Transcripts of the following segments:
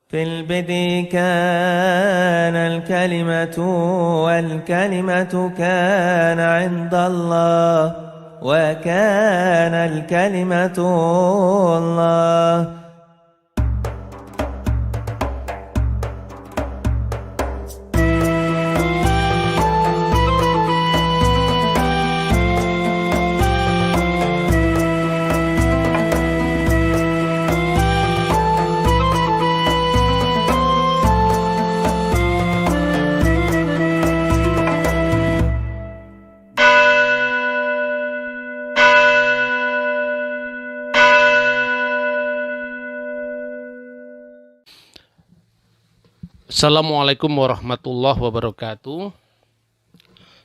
في البدء كان الكلمة والكلمة كان عند الله وكان الكلمة الله. Assalamualaikum warahmatullahi wabarakatuh.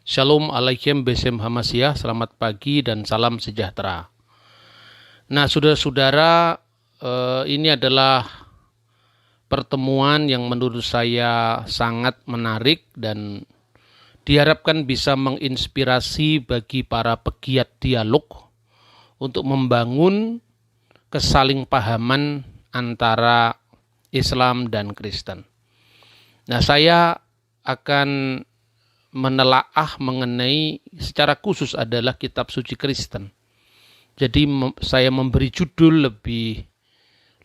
Shalom alaikum besem hamasyah, selamat pagi dan salam sejahtera. Nah, saudara-saudara, ini adalah pertemuan yang menurut saya sangat menarik dan diharapkan bisa menginspirasi bagi para pegiat dialog untuk membangun kesalingpahaman antara Islam dan Kristen. Nah, saya akan menelaah mengenai secara khusus adalah kitab suci Kristen. Jadi saya memberi judul lebih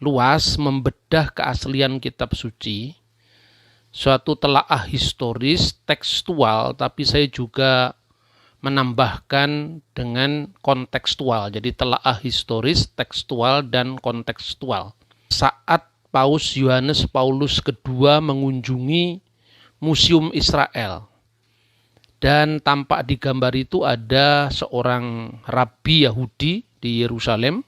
luas, membedah keaslian kitab suci, suatu telaah historis, tekstual, tapi saya juga menambahkan dengan kontekstual. Jadi telaah historis, tekstual, dan kontekstual. Saat Paus Yohanes Paulus II mengunjungi Museum Israel. Dan tampak di gambar itu ada seorang rabi Yahudi di Yerusalem.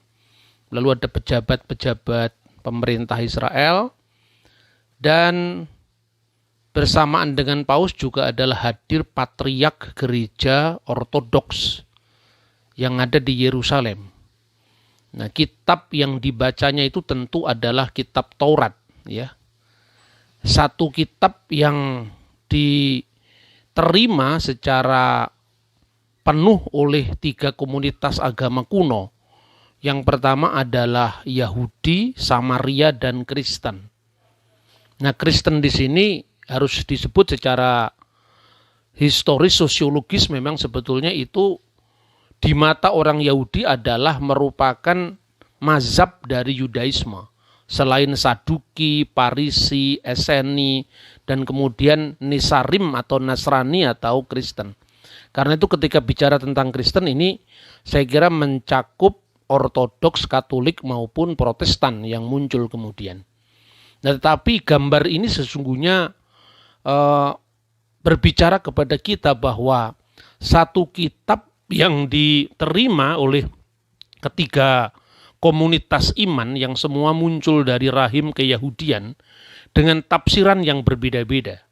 Lalu ada pejabat-pejabat pemerintah Israel. Dan bersamaan dengan Paus juga adalah hadir patriark gereja ortodoks yang ada di Yerusalem. Nah, kitab yang dibacanya itu tentu adalah kitab Taurat, ya. Satu kitab yang diterima secara penuh oleh tiga komunitas agama kuno. Yang pertama adalah Yahudi, Samaria, dan Kristen. Nah, Kristen di sini harus disebut secara historis sosiologis, memang sebetulnya itu di mata orang Yahudi adalah merupakan mazhab dari Yudaisme. Selain Saduki, Parisi, Eseni, dan kemudian Nisarim atau Nasrani atau Kristen. Karena itu ketika bicara tentang Kristen ini saya kira mencakup Ortodoks, Katolik maupun Protestan yang muncul kemudian. Nah, tetapi gambar ini sesungguhnya berbicara kepada kita bahwa satu kitab yang diterima oleh ketiga komunitas iman yang semua muncul dari rahim keyahudian dengan tafsiran yang berbeda-beda.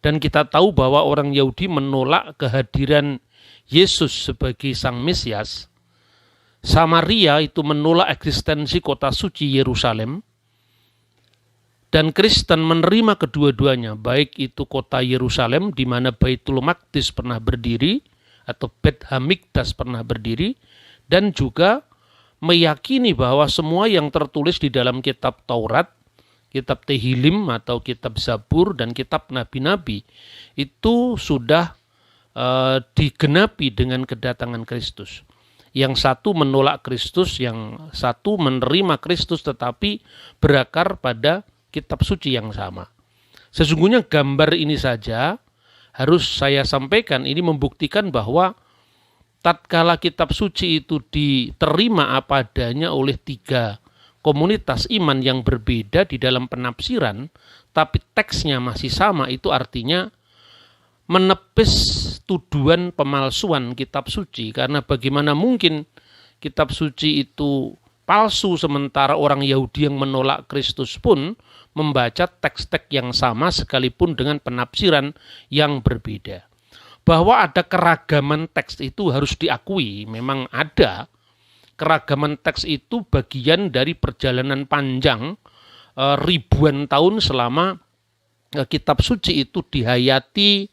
Dan kita tahu bahwa orang Yahudi menolak kehadiran Yesus sebagai Sang Mesias. Samaria itu menolak eksistensi kota suci Yerusalem. Dan Kristen menerima kedua-duanya, baik itu kota Yerusalem di mana Baitul Maqdis pernah berdiri, atau Bet Hamikdas pernah berdiri, dan juga meyakini bahwa semua yang tertulis di dalam kitab Taurat, kitab Tehillim atau kitab Zabur, dan kitab Nabi-Nabi itu sudah digenapi dengan kedatangan Kristus. Yang satu menolak Kristus, yang satu menerima Kristus tetapi berakar pada kitab suci yang sama. Sesungguhnya gambar ini saja harus saya sampaikan, ini membuktikan bahwa tatkala kitab suci itu diterima apa adanya oleh tiga komunitas iman yang berbeda di dalam penafsiran, tapi teksnya masih sama, itu artinya menepis tuduhan pemalsuan kitab suci. Karena bagaimana mungkin kitab suci itu palsu sementara orang Yahudi yang menolak Kristus pun membaca teks-teks yang sama sekalipun dengan penafsiran yang berbeda. Bahwa ada keragaman teks itu harus diakui, memang ada. Keragaman teks itu bagian dari perjalanan panjang ribuan tahun selama kitab suci itu dihayati,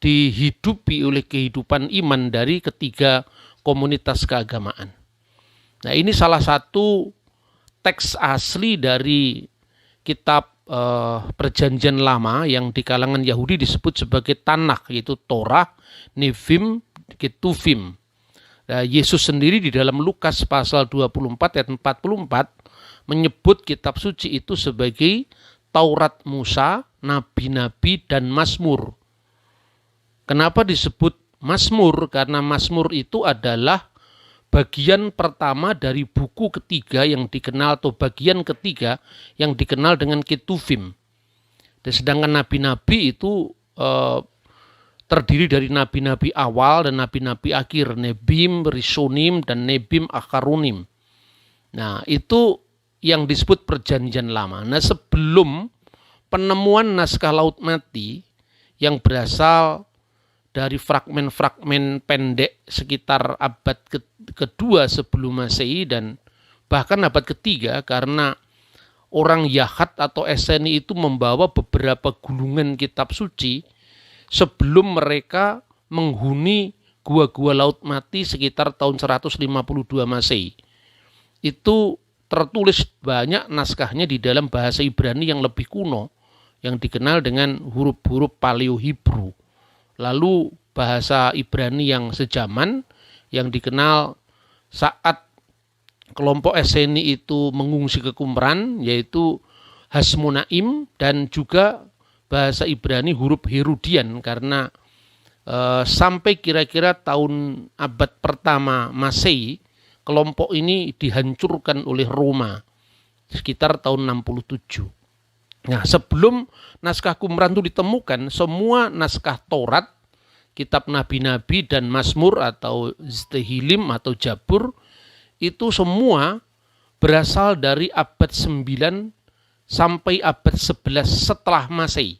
dihidupi oleh kehidupan iman dari ketiga komunitas keagamaan. Nah, ini salah satu teks asli dari kitab Perjanjian Lama yang di kalangan Yahudi disebut sebagai Tanakh, yaitu Torah, Nevim, Ketuvim. Nah, Yesus sendiri di dalam Lukas pasal 24 ayat 44 menyebut kitab suci itu sebagai Taurat Musa, Nabi-Nabi, dan Mazmur. Kenapa disebut Mazmur? Karena Mazmur itu adalah bagian pertama dari buku ketiga yang dikenal, atau bagian ketiga yang dikenal dengan Ketuvim. Dan sedangkan nabi-nabi itu terdiri dari nabi-nabi awal dan nabi-nabi akhir, Nebim, Rishonim, dan Nebim Akharonim. Nah, itu yang disebut perjanjian lama. Nah, sebelum penemuan naskah Laut Mati yang berasal dari fragmen-fragmen pendek sekitar abad kedua sebelum Masehi dan bahkan abad ketiga, karena orang Yahat atau Esseni itu membawa beberapa gulungan kitab suci sebelum mereka menghuni gua-gua Laut Mati sekitar tahun 152 Masehi. Itu tertulis banyak naskahnya di dalam bahasa Ibrani yang lebih kuno, yang dikenal dengan huruf-huruf Paleo-Hibru. Lalu bahasa Ibrani yang sejaman yang dikenal saat kelompok Esseni itu mengungsi ke Qumran, yaitu Hasmonaim, dan juga bahasa Ibrani huruf Herudian, karena sampai kira-kira tahun abad pertama Masehi kelompok ini dihancurkan oleh Roma sekitar tahun 67. Nah, sebelum naskah Qumran itu ditemukan, semua naskah Taurat, kitab nabi-nabi, dan Mazmur atau Tehillim atau Jabur itu semua berasal dari abad 9 sampai abad 11 setelah Masehi.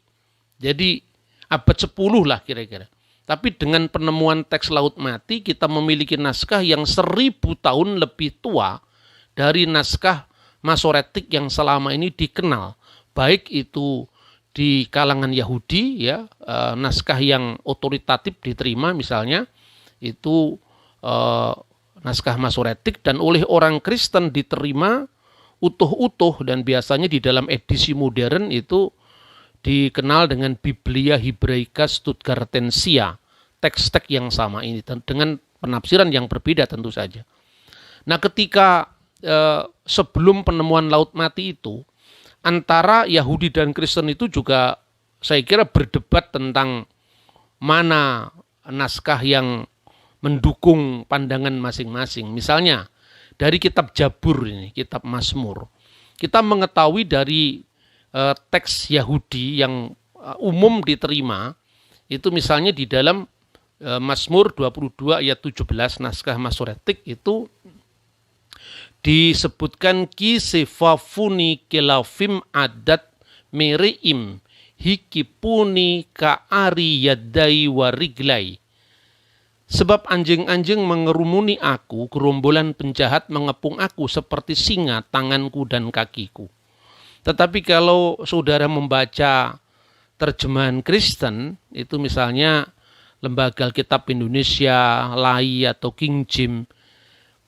Jadi abad 10 lah kira-kira. Tapi dengan penemuan teks Laut Mati, kita memiliki naskah yang 1000 tahun lebih tua dari naskah Masoretik yang selama ini dikenal. Baik itu di kalangan Yahudi, ya, naskah yang otoritatif diterima misalnya itu naskah Masoretik, dan oleh orang Kristen diterima utuh-utuh, dan biasanya di dalam edisi modern itu dikenal dengan Biblia Hebraica Stuttgartensia, teks-teks yang sama ini dengan penafsiran yang berbeda tentu saja. Nah, ketika sebelum penemuan Laut Mati itu, antara Yahudi dan Kristen itu juga saya kira berdebat tentang mana naskah yang mendukung pandangan masing-masing. Misalnya dari kitab Jabur ini, kitab Mazmur, kita mengetahui dari teks Yahudi yang umum diterima, itu misalnya di dalam Mazmur 22 ayat 17 naskah Masoretik itu disebutkan ki sefafuni kelafim adat mereim hikipuni kaari yadai wariglai. Sebab anjing-anjing mengerumuni aku, gerombolan penjahat mengepung aku seperti singa tanganku dan kakiku. Tetapi kalau saudara membaca terjemahan Kristen, itu misalnya Lembaga Alkitab Indonesia, LAI atau King James,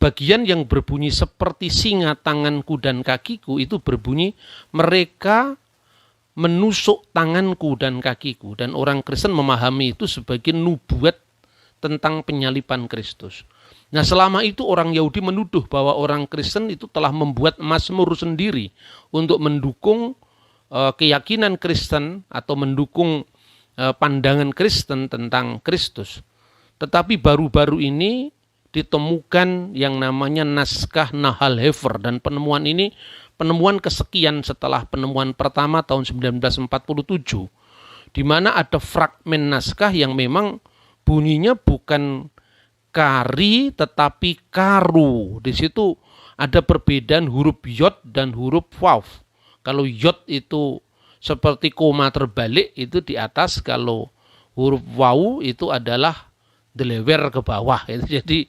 bagian yang berbunyi seperti singa tanganku dan kakiku itu berbunyi mereka menusuk tanganku dan kakiku, dan orang Kristen memahami itu sebagai nubuat tentang penyaliban Kristus. Nah, selama itu orang Yahudi menuduh bahwa orang Kristen itu telah membuat mazmur sendiri untuk mendukung keyakinan Kristen atau mendukung pandangan Kristen tentang Kristus. Tetapi baru-baru ini ditemukan yang namanya naskah Nahal Hefer, dan penemuan ini penemuan kesekian setelah penemuan pertama tahun 1947, di mana ada fragmen naskah yang memang bunyinya bukan kari tetapi karu. Di situ ada perbedaan huruf yod dan huruf waw. Kalau yod itu seperti koma terbalik itu di atas, kalau huruf waw itu adalah delewer ke bawah. Jadi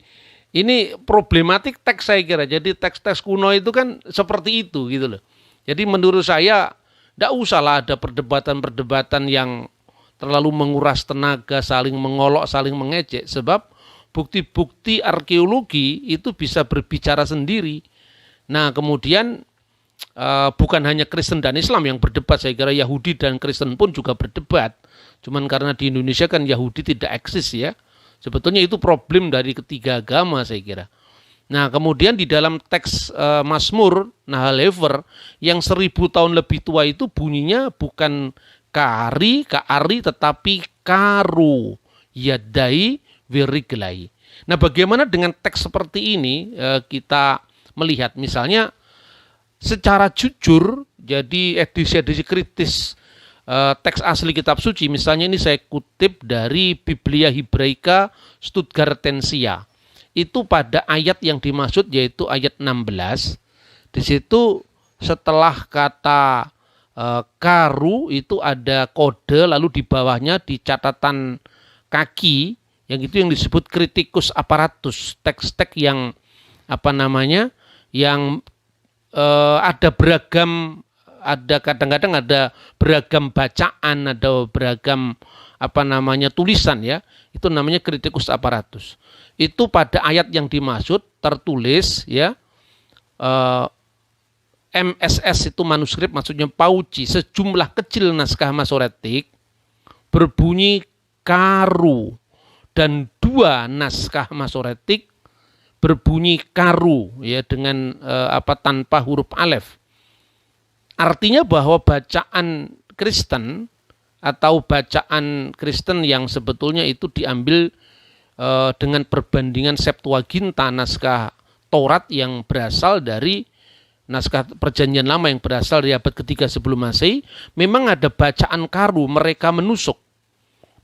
ini problematik teks saya kira. Jadi teks-teks kuno itu kan seperti itu gitu loh. Jadi menurut saya tidak usahlah ada perdebatan-perdebatan yang terlalu menguras tenaga, saling mengolok, saling mengejek. Sebab bukti-bukti arkeologi itu bisa berbicara sendiri. Nah, kemudian bukan hanya Kristen dan Islam yang berdebat, saya kira Yahudi dan Kristen pun juga berdebat. Cuman karena di Indonesia kan Yahudi tidak eksis ya. Sebetulnya itu problem dari ketiga agama saya kira. Nah kemudian di dalam teks Mazmur Nahalever yang 1000 tahun lebih tua itu bunyinya bukan kari tetapi karu yadai wiriglai. Nah bagaimana dengan teks seperti ini kita melihat misalnya secara jujur, jadi edisi-edisi kritis teks asli kitab suci, misalnya ini saya kutip dari Biblia Hebraika Stuttgartensia. Itu pada ayat yang dimaksud yaitu ayat 16. Di situ setelah kata karu itu ada kode, lalu di bawahnya di catatan kaki yang itu yang disebut kritikus aparatus, teks-teks yang yang ada beragam, ada kadang-kadang ada beragam bacaan, ada beragam tulisan ya. Itu namanya kritikus aparatus. Itu pada ayat yang dimaksud tertulis ya MSS itu manuskrip, maksudnya pauci, sejumlah kecil naskah Masoretik berbunyi karu dan 2 naskah Masoretik berbunyi karu ya dengan tanpa huruf alef. Artinya bahwa bacaan Kristen atau bacaan Kristen yang sebetulnya itu diambil dengan perbandingan Septuaginta, naskah Taurat yang berasal dari naskah Perjanjian Lama yang berasal dari abad ketiga sebelum Masehi, memang ada bacaan karu, mereka menusuk.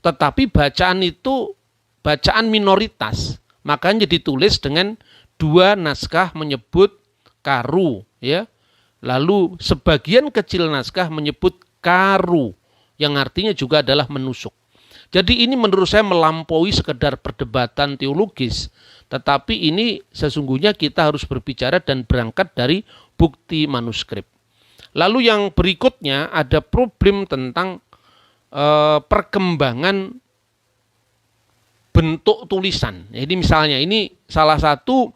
Tetapi bacaan itu bacaan minoritas. Makanya ditulis dengan 2 naskah menyebut karu ya. Lalu sebagian kecil naskah menyebut karu yang artinya juga adalah menusuk. Jadi ini menurut saya melampaui sekedar perdebatan teologis, tetapi ini sesungguhnya kita harus berbicara dan berangkat dari bukti manuskrip. Lalu yang berikutnya ada problem tentang perkembangan bentuk tulisan. Jadi misalnya ini salah satu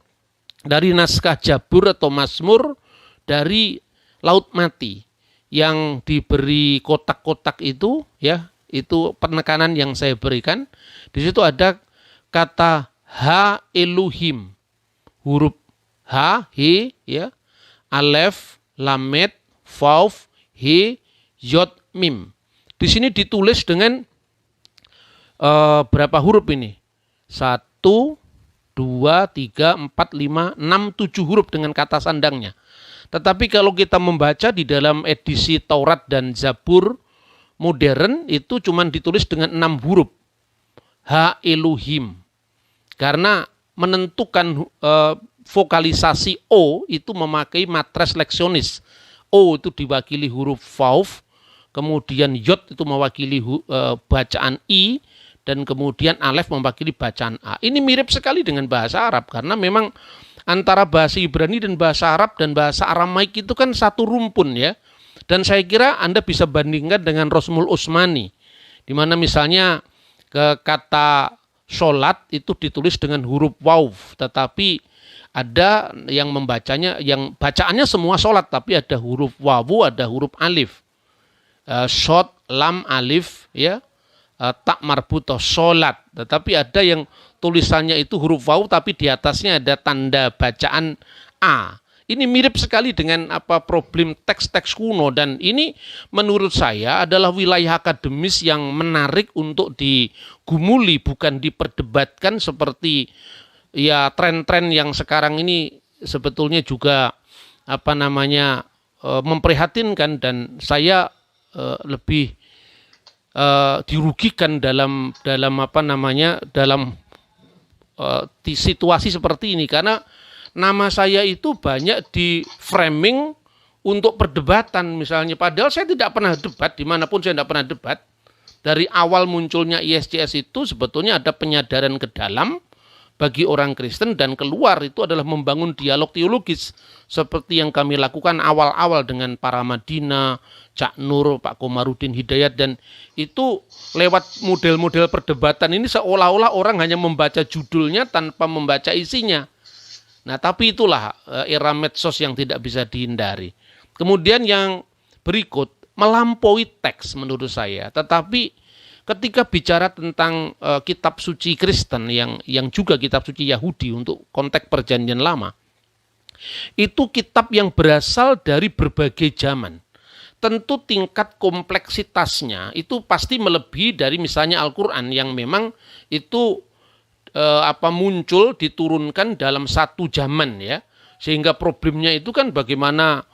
dari naskah Jabur atau Mazmur dari Laut Mati yang diberi kotak-kotak itu ya, itu penekanan yang saya berikan. Di situ ada kata Ha Elohim, huruf H, He ya, Alef, Lamet, Vav, He, Yod, Mim. Di sini ditulis dengan berapa huruf ini? 1, 2, 3, 4, 5, 6, 7 huruf dengan kata sandangnya. Tetapi kalau kita membaca di dalam edisi Taurat dan Zabur modern itu cuma ditulis dengan 6 huruf. Ha Elohim. Karena menentukan vokalisasi O itu memakai matres leksionis. O itu diwakili huruf Vav, kemudian Yod itu mewakili bacaan I, dan kemudian Alef mewakili bacaan A. Ini mirip sekali dengan bahasa Arab karena memang antara bahasa Ibrani dan bahasa Arab dan bahasa Aramaik itu kan satu rumpun ya. Dan saya kira Anda bisa bandingkan dengan Rosmul Utsmani, di mana misalnya kata sholat itu ditulis dengan huruf waw, tetapi ada yang membacanya, yang bacaannya semua sholat, tapi ada huruf wawu, ada huruf alif. Shot, lam, alif, ya, tak marbutoh, sholat. Tetapi ada yang tulisannya itu huruf waw, tapi di atasnya ada tanda bacaan A. Ini mirip sekali dengan problem teks-teks kuno, dan ini menurut saya adalah wilayah akademis yang menarik untuk digumuli, bukan diperdebatkan seperti ya tren-tren yang sekarang ini sebetulnya juga memprihatinkan, dan saya lebih dirugikan dalam situasi seperti ini, karena nama saya itu banyak di framing untuk perdebatan misalnya, padahal saya tidak pernah debat, dimanapun saya tidak pernah debat. Dari awal munculnya ISCS itu sebetulnya ada penyadaran ke dalam bagi orang Kristen, dan keluar itu adalah membangun dialog teologis seperti yang kami lakukan awal-awal dengan para Madinah, Cak Nur, Pak Komarudin Hidayat, dan itu lewat model-model perdebatan ini seolah-olah orang hanya membaca judulnya tanpa membaca isinya. Nah, tapi itulah era medsos yang tidak bisa dihindari. Kemudian yang berikut, melampaui teks menurut saya. Tetapi ketika bicara tentang kitab suci Kristen yang juga kitab suci Yahudi untuk konteks perjanjian lama, itu kitab yang berasal dari berbagai zaman. Tentu tingkat kompleksitasnya itu pasti melebihi dari misalnya Al-Quran yang memang itu muncul diturunkan dalam satu zaman ya, sehingga problemnya itu kan bagaimana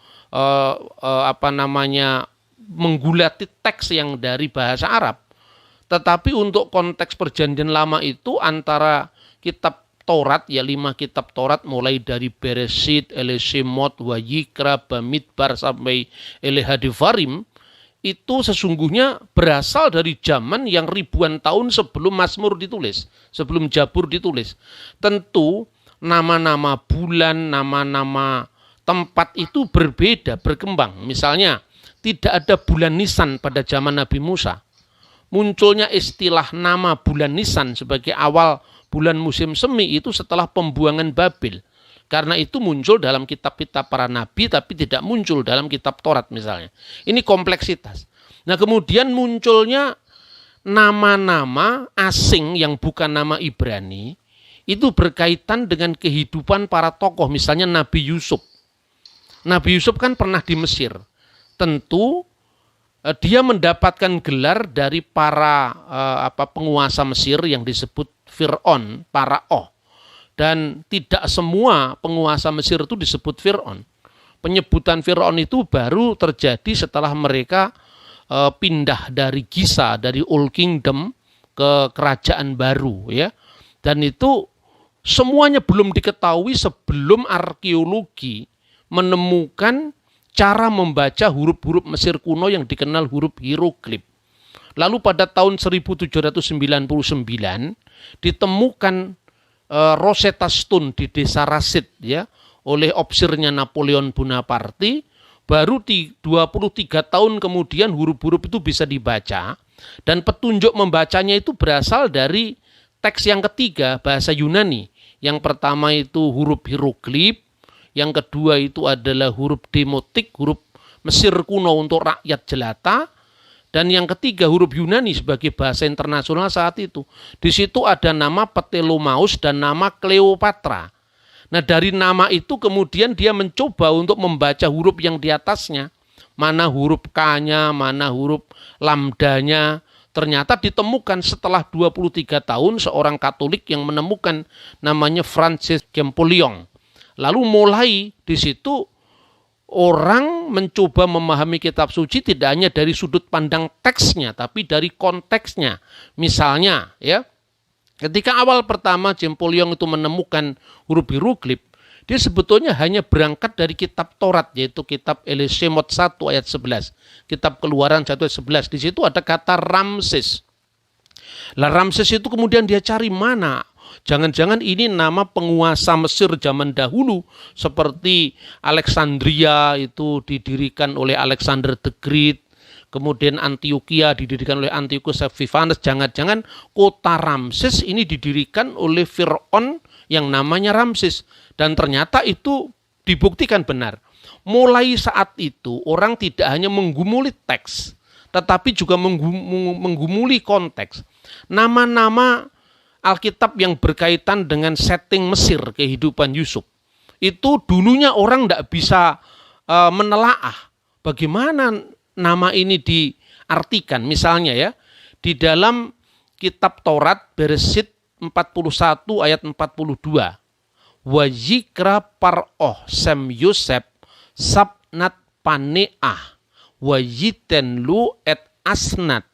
menggulati teks yang dari bahasa Arab. Tetapi untuk konteks perjanjian lama itu antara kitab Taurat, ya 5 kitab Taurat mulai dari Bereshit, Shemot, Wayikra, Bamidbar sampai Devarim, itu sesungguhnya berasal dari zaman yang ribuan tahun sebelum Mazmur ditulis, sebelum Jabur ditulis. Tentu nama-nama bulan, nama-nama tempat itu berbeda, berkembang. Misalnya tidak ada bulan Nisan pada zaman Nabi Musa. Munculnya istilah nama bulan Nisan sebagai awal bulan musim semi itu setelah pembuangan Babel. Karena itu muncul dalam kitab-kitab para nabi tapi tidak muncul dalam kitab Taurat misalnya. Ini kompleksitas. Nah kemudian munculnya nama-nama asing yang bukan nama Ibrani itu berkaitan dengan kehidupan para tokoh. Misalnya Nabi Yusuf. Nabi Yusuf kan pernah di Mesir. Tentu dia mendapatkan gelar dari para penguasa Mesir yang disebut Fir'aun, Paraoh. Dan tidak semua penguasa Mesir itu disebut Fir'aun. Penyebutan Fir'aun itu baru terjadi setelah mereka pindah dari Gisa, dari Old Kingdom ke kerajaan baru. Ya. Dan itu semuanya belum diketahui sebelum arkeologi menemukan cara membaca huruf-huruf Mesir kuno yang dikenal huruf hieroglif. Lalu pada tahun 1799 ditemukan Rosetta Stone di desa Rasid ya oleh opsirnya Napoleon Bonaparte. Baru 23 tahun kemudian huruf-huruf itu bisa dibaca dan petunjuk membacanya itu berasal dari teks yang ketiga bahasa Yunani. Yang pertama itu huruf hieroglif, yang kedua itu adalah huruf demotik, huruf Mesir kuno untuk rakyat jelata. Dan yang ketiga huruf Yunani sebagai bahasa internasional saat itu. Di situ ada nama Ptolemeus dan nama Cleopatra. Nah dari nama itu kemudian dia mencoba untuk membaca huruf yang di atasnya. Mana huruf K-nya, mana huruf lambdanya. Ternyata ditemukan setelah 23 tahun seorang Katolik yang menemukan namanya Francis Champollion. Lalu mulai di situ orang mencoba memahami kitab suci tidak hanya dari sudut pandang teksnya, tapi dari konteksnya. Misalnya, ya, ketika awal pertama Champollion itu menemukan huruf hieroglif, dia sebetulnya hanya berangkat dari kitab Taurat, yaitu kitab Shemot 1 ayat 11, kitab Keluaran 1 ayat 11. Di situ ada kata Ramses. Lah Ramses itu kemudian dia cari mana? Jangan-jangan ini nama penguasa Mesir zaman dahulu seperti Alexandria itu didirikan oleh Alexander the Great, kemudian Antioquia didirikan oleh Antiochus Epiphanes. Jangan-jangan kota Ramses ini didirikan oleh Fir'aun yang namanya Ramses. Dan ternyata itu dibuktikan benar. Mulai saat itu orang tidak hanya menggumuli teks, tetapi juga menggumuli konteks. Nama-nama Alkitab yang berkaitan dengan setting Mesir, kehidupan Yusuf. Itu dulunya orang tidak bisa menelaah bagaimana nama ini diartikan. Misalnya ya, di dalam kitab Taurat Bereshit 41 ayat 42. Wajikra paroh sem Yosef sabnat paneah wajiten lu et asnat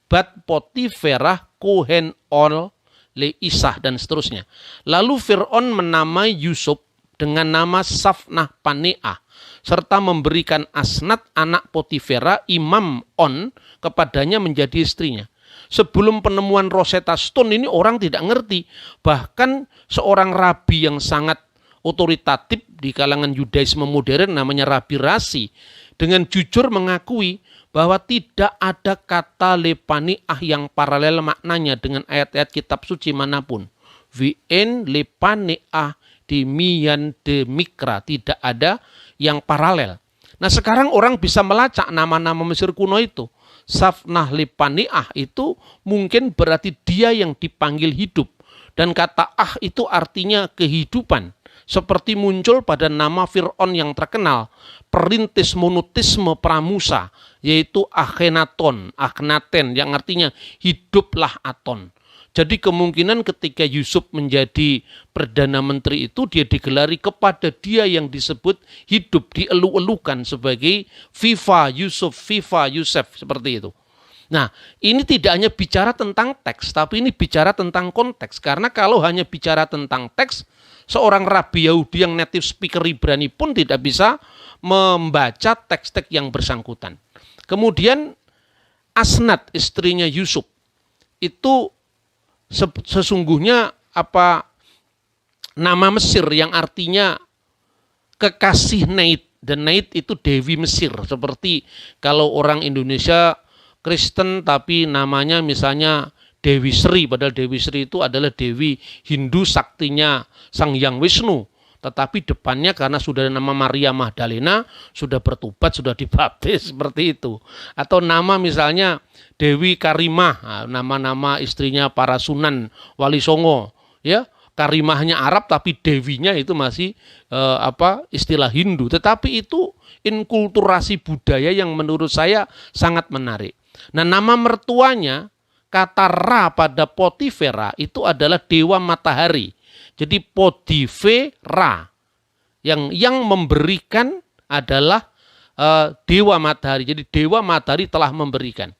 bat potiferah kohen ol le Isah dan seterusnya. Lalu Fir'aun menamai Yusuf dengan nama Safnah Paneah serta memberikan Asnat anak Potifera imam On kepadanya menjadi istrinya. Sebelum penemuan Rosetta Stone ini orang tidak ngerti. Bahkan seorang rabi yang sangat otoritatif di kalangan Yudaisme modern namanya Rabi Rasi dengan jujur mengakui bahwa tidak ada kata lepaniah yang paralel maknanya dengan ayat-ayat kitab suci manapun. Vien lepaniah di mian de mikra, tidak ada yang paralel. Nah sekarang orang bisa melacak nama-nama Mesir kuno itu. Safnah Lipaniah itu mungkin berarti dia yang dipanggil hidup. Dan kata itu artinya kehidupan. Seperti muncul pada nama Fir'aun yang terkenal. Perintis monotisme pramusa. Yaitu Akhenaton, Akhenaten yang artinya hiduplah Aton. Jadi kemungkinan ketika Yusuf menjadi Perdana Menteri itu dia digelari kepada dia yang disebut hidup, dielu-elukan sebagai Viva Yusuf, Viva Yusuf, seperti itu. Nah ini tidak hanya bicara tentang teks, tapi ini bicara tentang konteks. Karena kalau hanya bicara tentang teks, seorang Rabi Yahudi yang native speaker Ibrani pun tidak bisa membaca teks-teks yang bersangkutan. Kemudian Asnat, istrinya Yusuf, itu sesungguhnya nama Mesir yang artinya kekasih Nait, dan Nait itu Dewi Mesir. Seperti kalau orang Indonesia Kristen tapi namanya misalnya Dewi Sri, padahal Dewi Sri itu adalah Dewi Hindu saktinya Sang Hyang Wisnu. Tetapi depannya karena sudah ada nama Maria Magdalena, sudah bertobat, sudah dibaptis, seperti itu. Atau nama misalnya Dewi Karimah, nama-nama istrinya para Sunan Wali Songo. Ya, Karimahnya Arab tapi Dewinya itu masih istilah Hindu. Tetapi itu inkulturasi budaya yang menurut saya sangat menarik. Nah nama mertuanya, kata Ra pada Potifera itu adalah dewa matahari. Jadi Potifera yang memberikan adalah dewa matahari. Jadi dewa matahari telah memberikan.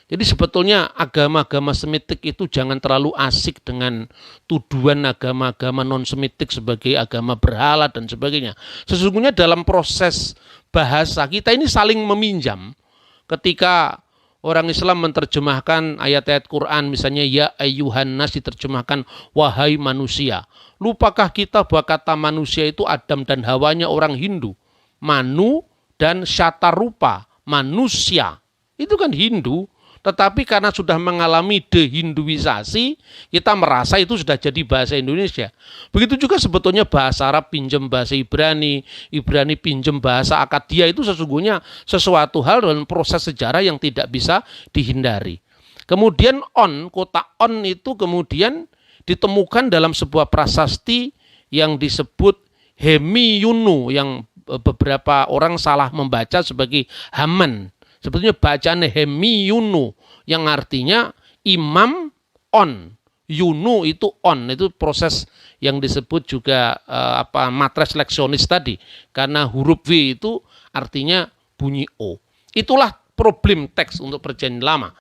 Jadi sebetulnya agama-agama Semitik itu jangan terlalu asik dengan tuduhan agama-agama non-Semitik sebagai agama berhala dan sebagainya. Sesungguhnya dalam proses bahasa kita ini saling meminjam. Ketika orang Islam menerjemahkan ayat-ayat Quran, misalnya ya ayyuhan nas diterjemahkan wahai manusia. Lupakah kita bahwa kata manusia itu Adam dan Hawanya orang Hindu? Manu dan Syatarupa, manusia. Itu kan Hindu. Tetapi karena sudah mengalami dehinduisasi, kita merasa itu sudah jadi bahasa Indonesia. Begitu juga sebetulnya bahasa Arab pinjam bahasa Ibrani, Ibrani pinjam bahasa Akadia, itu sesungguhnya sesuatu hal dalam proses sejarah yang tidak bisa dihindari. Kemudian kota On itu kemudian ditemukan dalam sebuah prasasti yang disebut Hemiyunu, yang beberapa orang salah membaca sebagai Haman. Sebetulnya bacaannya Hemiyunu yang artinya imam on. Yunu itu on, itu proses yang disebut juga matres leksionis tadi. Karena huruf W itu artinya bunyi O. Itulah problem teks untuk Perjanjian Lama.